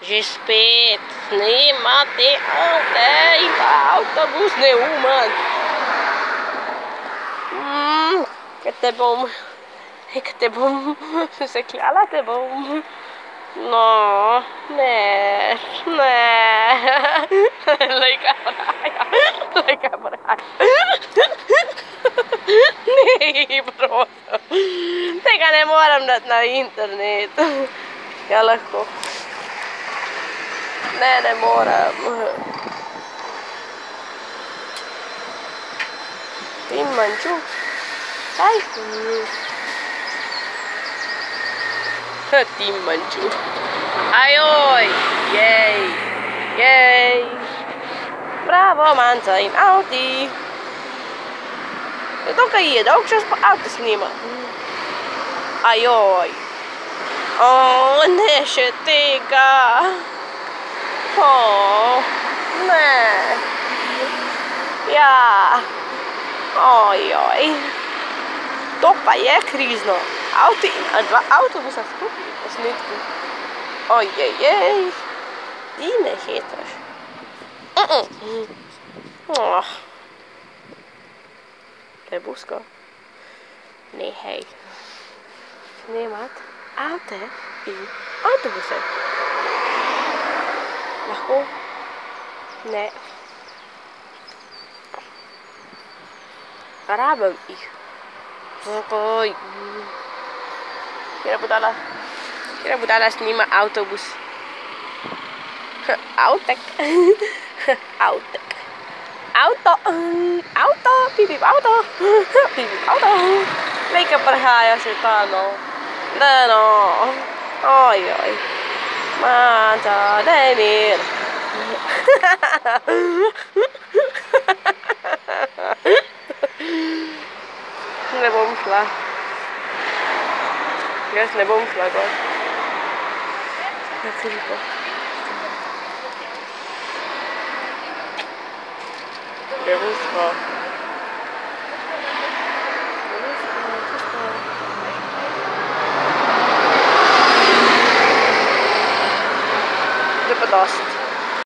že spet snemate avtobus neumen. Kad te bom sekljala, te bom. No, ne. Lej ga braja. Ne, prosim. Tega ne moram dati na internet. Ja, lahko. Ne moram. Tim manjču. Kaj? Tim manjču. Ajoj, jej. Bravo, manca in avti. Dokaj je dolg čas pa avto snima. Ajoj. Ne še tega. Ne. Ja. Ojoj. To pa je krizno. Avti in dva avtobusa skupaj v posnetku. Ojej. Ti ne hecraš. Lebusko. Nehaj snemat avte in avtobuse. Lahko? Ne. Rabim jih. Zakaj? Kjera budala snima avtobus? Avtek. Avto, pipip avto. Lej, ka prihaja še ta, no. No. Ojoj. Manca, daj mir. Ne bom šla. Jaz ne bom šla gor. Nekoliko. Lebusko. Zdaj pa dosti.